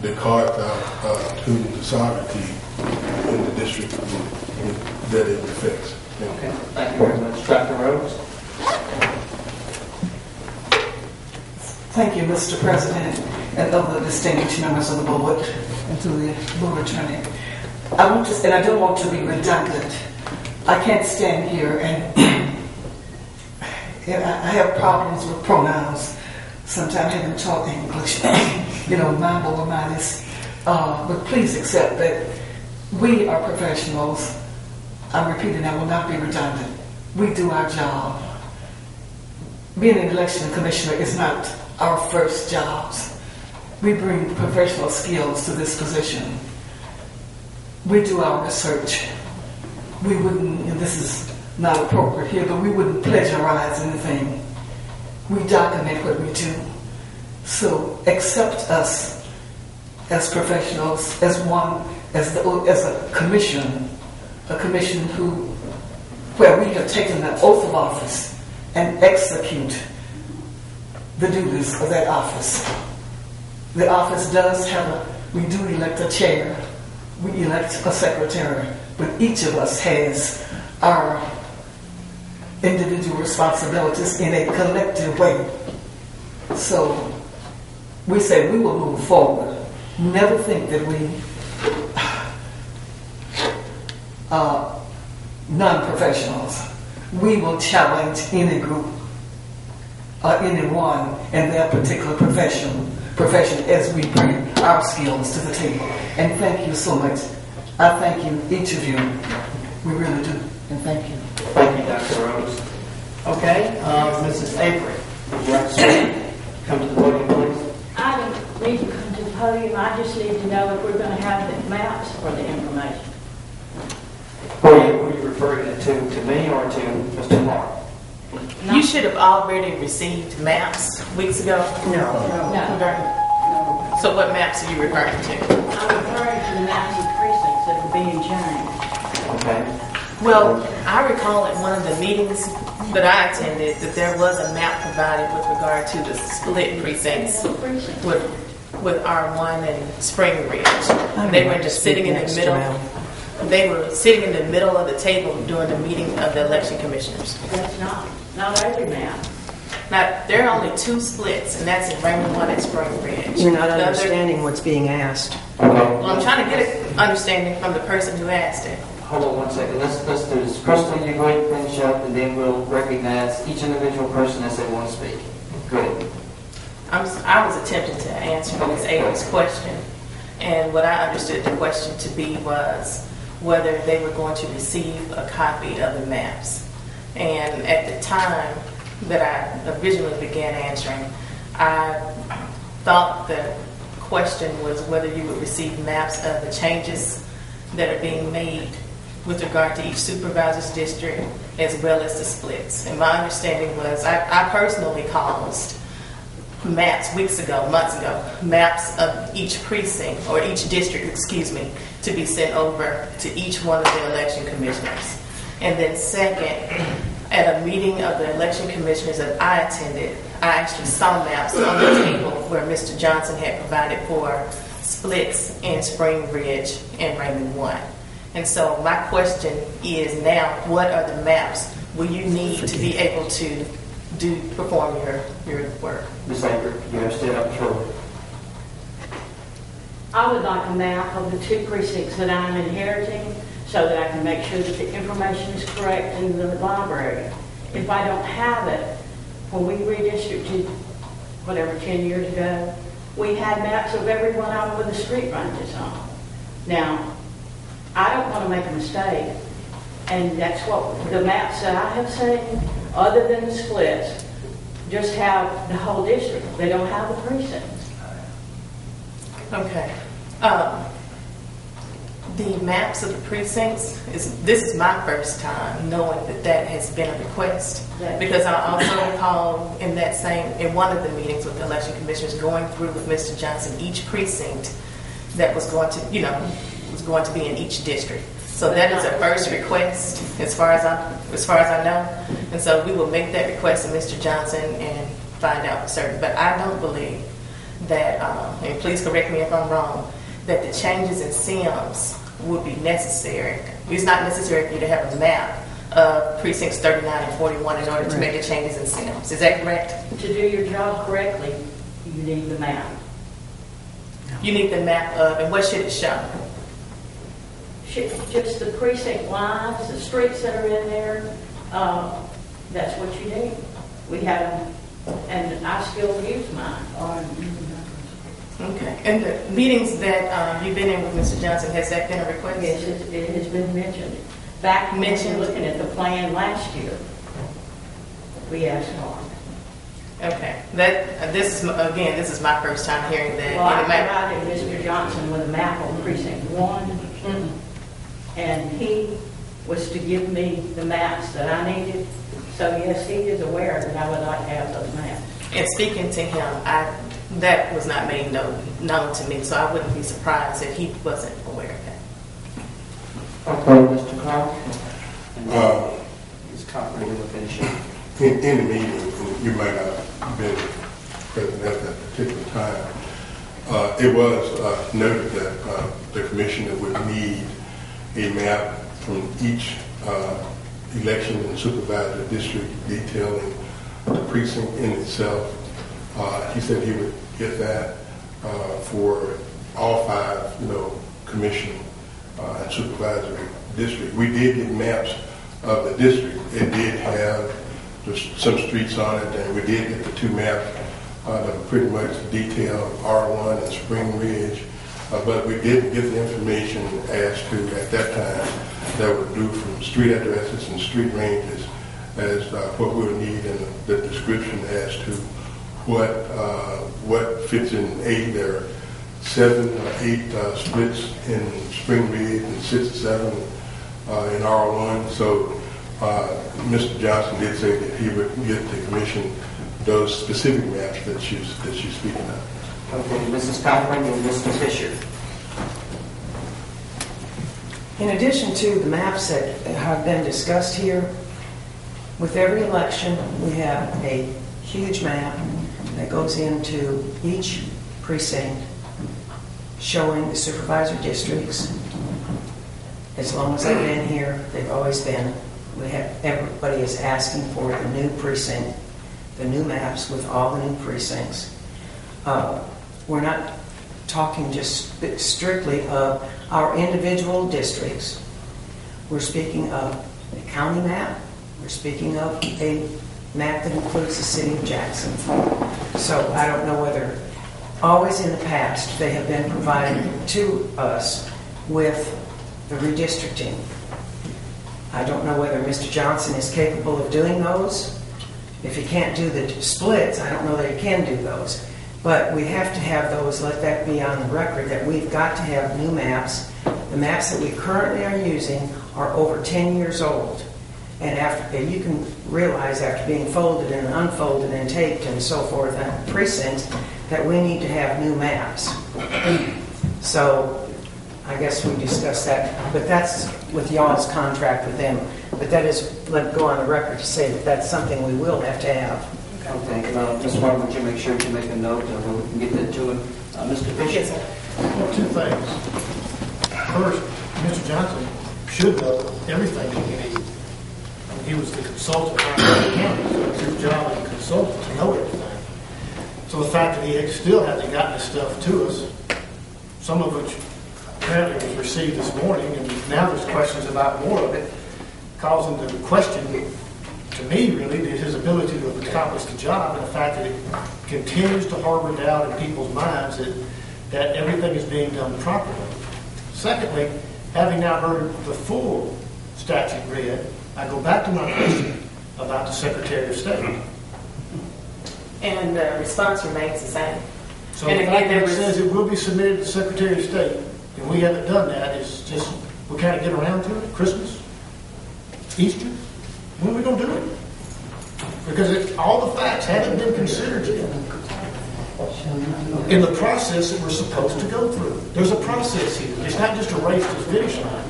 the carved out student sovereignty in the district that it affects. Okay, thank you very much. Dr. Rhodes? Thank you, Mr. President, and other distinguished members of the board, and to the board attorney. I want to, and I don't want to be redundant. I can't stand here and I have problems with pronouns. Sometimes I even talk English, mambo or minus. But please accept that we are professionals. I'm repeating, I will not be redundant. We do our job. Being an election commissioner is not our first jobs. We bring professional skills to this position. We do our research. We wouldn't, and this is not appropriate here, but we wouldn't plagiarize anything. We document what we do. So accept us as professionals, as a commission where we have taken the oath of office and execute the duties of that office. The office does we do elect a chair, we elect a secretary, but each of us has our individual responsibilities in a collective way. So we say we will move forward. Never think that we non-professionals. We will challenge any group or anyone in their particular profession as we bring our skills to the table. And thank you so much. I thank you, each of you. We really do. And thank you. Thank you, Dr. Rose. Okay, Mrs. Avery, would you like to come to the podium, please? I don't need to come to the podium. I just need to know if we're going to have the maps or the information. Were you referring it to me or to Mr. Mark? No. You should have already received maps weeks ago. No. So what maps are you referring to? I'm referring to the maps of precincts that are being changed. Okay. Well, I recall at one of the meetings that I attended that there was a map provided with regard to the split precincts with R1 and Spring Ridge. They were just sitting in the middle. They were sitting in the middle of the table during the meeting of the election commissioners. That's not every map. Now, there are only two splits, and that's in Raymond 1 and Spring Ridge. You're not understanding what's being asked. Okay. Well, I'm trying to get an understanding from the person who asked it. Hold on one second. Let's do this. Crystal, you go ahead and finish up, and then we'll recognize each individual person as they want to speak. Go ahead. I was attempting to answer Ms. Avery's question, and what I understood the question to be was whether they were going to receive a copy of the maps. And at the time that I originally began answering, I thought the question was whether you would receive maps of the changes that are being made with regard to each supervisor's district as well as the splits. And my understanding was I personally caused maps months ago, maps of each precinct or each district, to be sent over to each one of the election commissioners. And then second, at a meeting of the election commissioners that I attended, I actually saw maps on the table where Mr. Johnson had provided for splits in Spring Ridge and Raymond 1. And so my question is now, what are the maps will you need to be able to perform your work? Ms. Avery, you have stood up shortly. I would like a map of the two precincts that I'm inheriting so that I can make sure that the information is correct in the library. If I don't have it, when we redistricted, 10 years ago, we had maps of everyone out where the street frontage is on. Now, I don't want to make a mistake, and that's what the maps that I have seen, other than the splits, just have the whole district. They don't have the precincts. Okay. The maps of the precincts, this is my first time knowing that has been a request. Because I also recall in one of the meetings with the election commissioners going through with Mr. Johnson each precinct that was going to be in each district. So that is a first request as far as I know. And so we will make that request to Mr. Johnson and find out for certain. But I don't believe that, and please correct me if I'm wrong, that the changes in Sims would be necessary. It's not necessary for you to have a map of precincts 39 and 41 in order to make the changes in Sims. Is that correct? To do your job correctly, you need the map. You need the map of, and what should it show? Just the precinct lines, the streets that are in there, that's what you need. We have them, and I still use mine. Okay. And the meetings that you've been in with Mr. Johnson, has that been a request? Yes, it has been mentioned. Back when we were looking at the plan last year, we asked for it. Okay. This is my first time hearing that. Well, I provided Mr. Johnson with a map on precinct 1, and he was to give me the maps that I needed. So yes, he is aware that I would like to have those maps. And speaking to him, that was not made known to me, so I wouldn't be surprised if he wasn't aware of that. Okay, Mr. Clark. Ms. Cochran, you will finish up. In the meeting, and you might not have been present at that particular time, it was noted that the commissioner would need a map from each election and supervisor district detailing the precinct in itself. He said he would get that for all 5, commission and supervisory district. We did get maps of the district. It did have some streets on it, and we did get the 2 maps that were pretty much detailed R1 and Spring Ridge, but we didn't get the information as to, at that time, that would do from street addresses and street ranges as what we would need in the description as to what fits in 8. There are 7 or 8 splits in Spring Ridge and 6 or 7 in R1. So Mr. Johnson did say that he would get the commission those specific maps that she's speaking of. Okay, Mrs. Cochran and Mr. Fisher. In addition to the maps that have been discussed here, with every election, we have a huge map that goes into each precinct showing the supervisor districts. As long as I've been here, they've always been. Everybody is asking for the new precinct, the new maps with all the new precincts. We're not talking just strictly of our individual districts. We're speaking of a county map. We're speaking of a map that includes the city of Jackson. So I don't know whether, always in the past, they have been providing to us with the redistricting. I don't know whether Mr. Johnson is capable of doing those. If he can't do the splits, I don't know that he can do those. But we have to have those, let that be on the record, that we've got to have new maps. The maps that we currently are using are over 10 years old. And you can realize after being folded and unfolded and taped and so forth and precincts that we need to have new maps. So I guess we discussed that, but that's with y'all's contract with them. But that is, let go on the record to say that that's something we will have to have. Okay, Ms. Warren, would you make sure to make a note of we can get that to him? Mr. Fisher? Yes, sir. Well, 2 things. First, Mr. Johnson should know everything that he needs. He was the consultant for the county, so it's his job as a consultant to know everything. So the fact that he still hasn't gotten this stuff to us, some of which apparently was received this morning, and now there's questions about more of it, calls into question, to me really, his ability to accomplish the job, and the fact that it continues to harbor doubt in people's minds that everything is being done properly. Secondly, having now heard the full statute read, I go back to my question about the Secretary of State. And the response remains the same. So And the again, fact there that it was- says it will be submitted to the Secretary of State, and we haven't done that, is just, we kind of get around to it, Christmas, Easter, when are we going to do it? Because all the facts haven't been considered yet in the process that we're supposed to go through. There's a process here. It's not just a race to the finish line.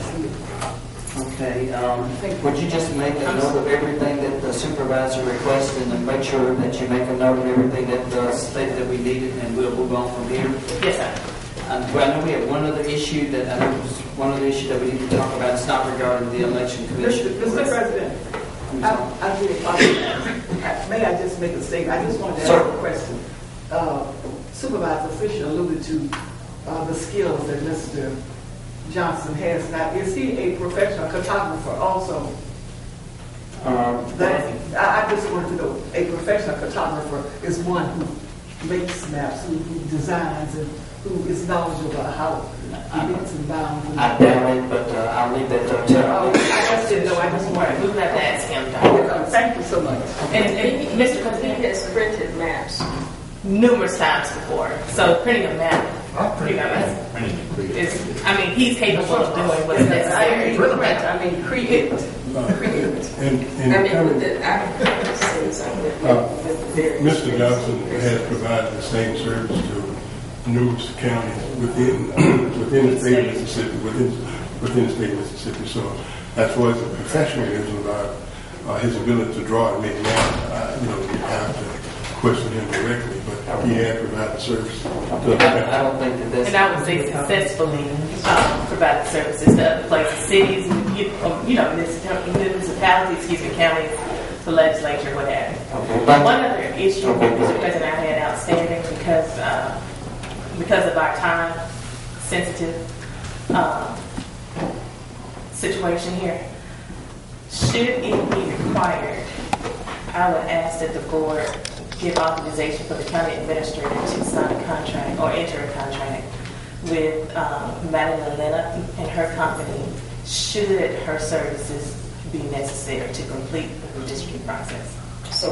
Okay, would you just make a note of everything that the supervisor requested and make sure that you make a note of everything that stated that we needed, and we'll move on from here? Yes, sir. Well, I know we have one other issue that I know was one other issue that we need to talk about. It's not regarding the election commission. Mr. President, I do apologize. May I just make a statement? I just wanted to ask a question. Supervisor Fisher alluded to the skills that Mr. Johnson has. Now, is he a professional cartographer also? I just wanted to know, a professional cartographer is one who makes maps, who designs, and who is knowledgeable about how events and bounds. I doubt it, but I'll leave that up to I just didn't know. I just wanted We'll have to ask him, Dr. Thank you so much. And Mr. President, has printed maps. numerous times before, so printing a map, you know, I mean, he's capable of doing what's necessary. I mean, create. And I mean, coming, I can say something. Mr. Johnson has provided the same service to numerous counties within the state of Mississippi, within the state of Mississippi. So as far as the professionalism about his ability to draw and make maps, you have to question him directly, but he had provided service to other counties. I don't think that that's... And I would say successfully provided services to other places, cities, municipalities, counties, the legislature, what have you. Okay. One other issue, Mr. President, I had outstanding because of our time sensitive situation here. Should it be required, I would ask that the board give authorization for the county administrator to sign a contract or enter a contract with Madeline Lena and her company should her services be necessary to complete the redistricting process. So,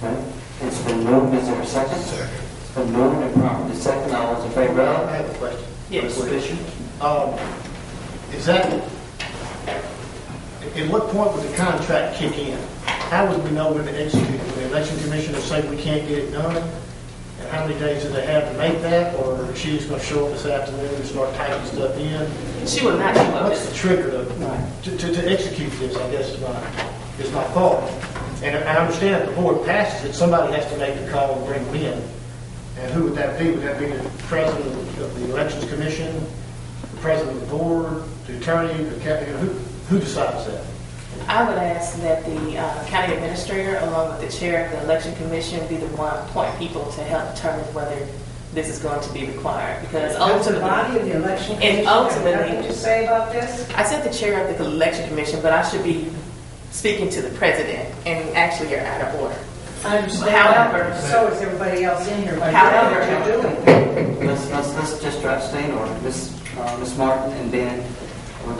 Okay. It's been moved. Is there a second? Second. It's been moved and properly second. All those in favor of? I have a question. Yes. Fisher? Is that, at what point would the contract kick in? How would we know when to execute it? Would the election commissioner say we can't get it done? And how many days do they have to make that? Or is she just going to show up this afternoon and start typing stuff in? She will not show up. What's the trigger to execute this, I guess, is my thought. And I understand if the board passes it, somebody has to make the call and bring them in. And who would that be? Would that be the president of the elections commission, the president of the board, the attorney, the county? Who decides that? I would ask that the county administrator, along with the chair of the election commission, be the one point people to help determine whether this is going to be required. Because ultimately, body of the election and commission ultimately, have nothing to say about this? I said the chair of the election commission, but I should be speaking to the president, and actually you're out of order. I understand. However, So is everybody else in here. By However, what you're doing. Let's just try to stay in order. Miss Martin, and then...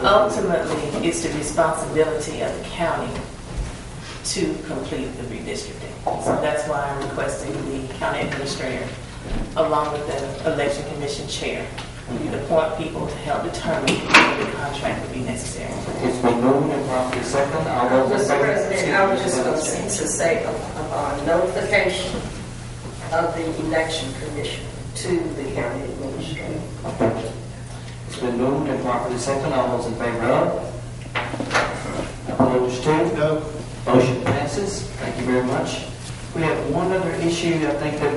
ultimately, it's the responsibility of the county to complete the redistricting. So that's why I'm requesting the county administrator, along with the election commission chair, to appoint people to help determine whether the contract would be necessary. It's been moved and properly second. All those in Mr. favor? President, I was just going to say a notification of the election commission to the county administrator. Okay. It's been moved and properly second. All those in favor of? Opposed to? No. Motion passes. Thank you very much. We have one other issue. I think that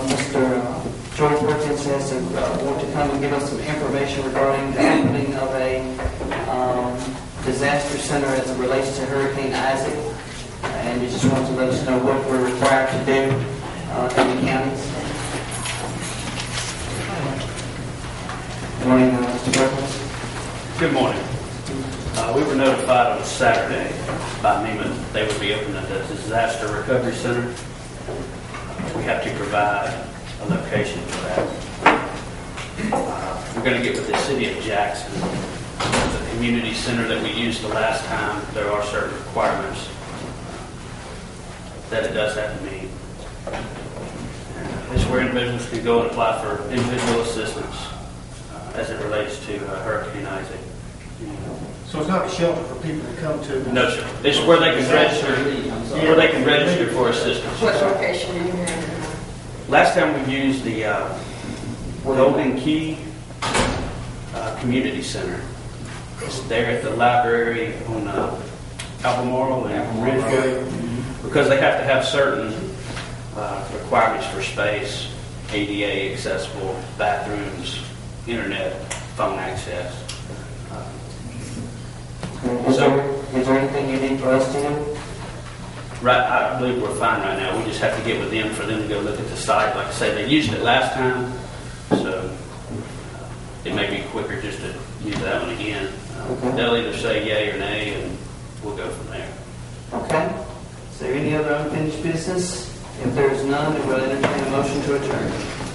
Mr. George Perkins has to want to come and give us some information regarding the opening of a disaster center as it relates to Hurricane Isaac. And he just wants to let us know what we're required to do in the counties. Good morning, Mr. Perkins. Good morning. We were notified on Saturday by NEMA that they would be opening the Disaster Recovery Center. We have to provide a location for that. We're going to get with the city of Jackson. The community center that we used the last time, there are certain requirements that it does have to meet. It's where individuals can go and apply for individual assistance as it relates to Hurricane Isaac. So it's not a shelter for people to come to? No, sir. It's where they can register for assistance. What location do you have? Last time we used the Golden Key Community Center. It's there at the library on Albemarle and Ridgeway, because they have to have certain requirements for space, ADA accessible bathrooms, internet, phone access. Is there anything you need for us to do? Right, I believe we're fine right now. We just have to get with them for them to go look at the site. Like I said, they used it last time, so it may be quicker just to use that one again. They'll either say yay or nay, and we'll go from there. Okay. Is there any other unfinished business? If there is none, then we'll entertain a motion to adjourn.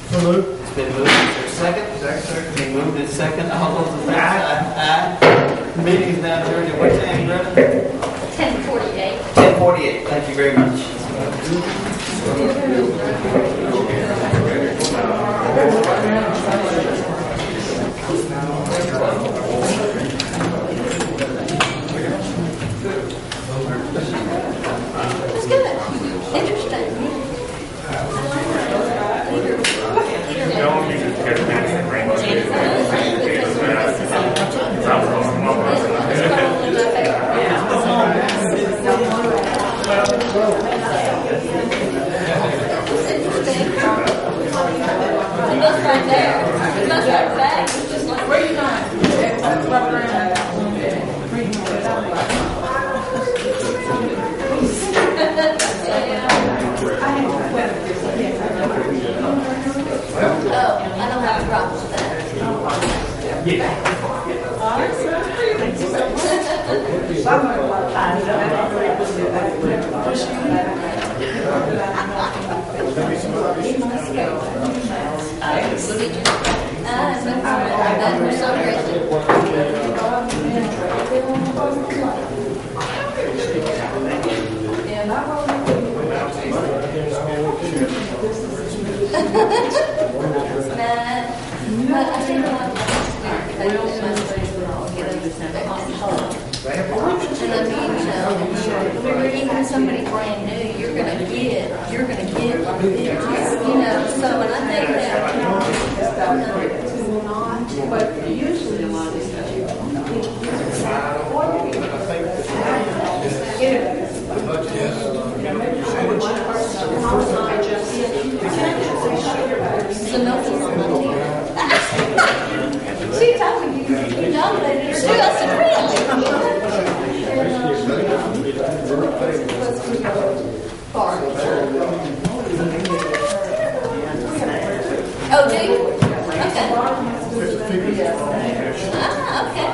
So moved. It's been moved. Is there a second? Second. Been moved and second. All those in favor? Aye. Meeting is now adjourned at what time, Brenda? 10:48. 10:48. Thank you very much. It's good. Interesting. It goes right there. It goes right back. It's just like, where are you going? Oh, I don't have a problem with even somebody brand new, you're gonna get like this, you know. So, and I think that, but usually a lot of these so no, she told me you nominated her too. I said, really? Oh, do you? Okay. Ah, okay.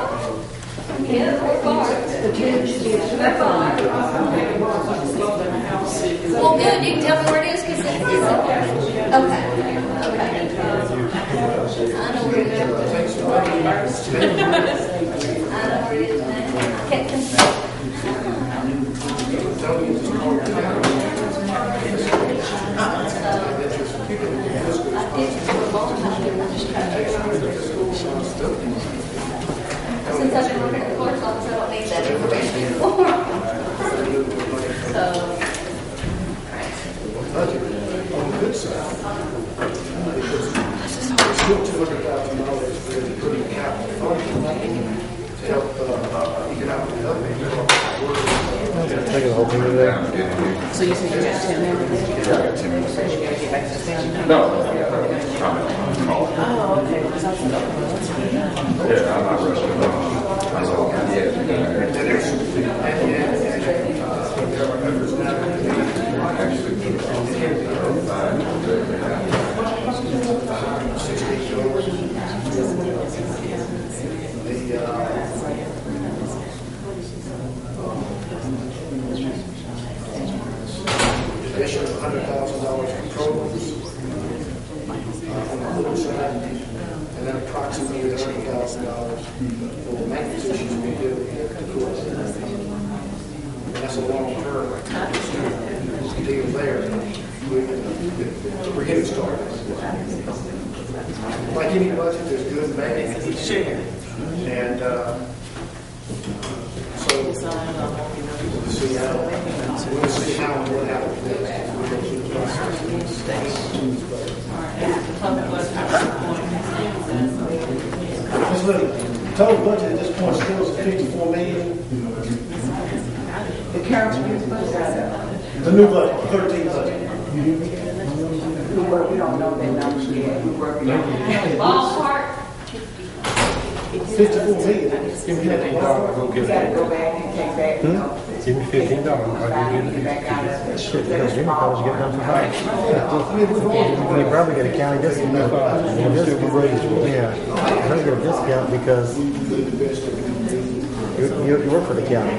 Yeah, we're far. We're far. Well, good. You can tell me where it is because it's okay. Okay. I know where it is. I know where it is now. Okay. Since I've been working at the clerk's office, I don't need that information anymore. So. On the good side, still $200,000 for putting capital funding to help economic development. Take the whole thing today. So you said you got 10 minutes? Yeah, I got 10 minutes. You gotta get back to the station? No. Oh, okay. Because I was like, oh, what's going on? Yeah, I'm not rushing. Addition of $100,000 in programs on the little side, and then approximately $30,000 for the maintenance issues we do at the course. And that's a long-term deal there. We're getting started. Like any budget, there's good and bad. And so we'll see how and what happens next. We'll go through the process. Ms. Little. total budget at this point still is 54 million. The county youth budget, The new budget, 13 budget. we don't know that number yet. We're working on it. Ballpark, 54 million. Give me that. We gotta go back and take back, you know. Give me $15. I'll give you Back out of it. shit. Because Jimmy probably get done too high. They probably get a county discount. Yeah, they'll get a discount because you work for the county.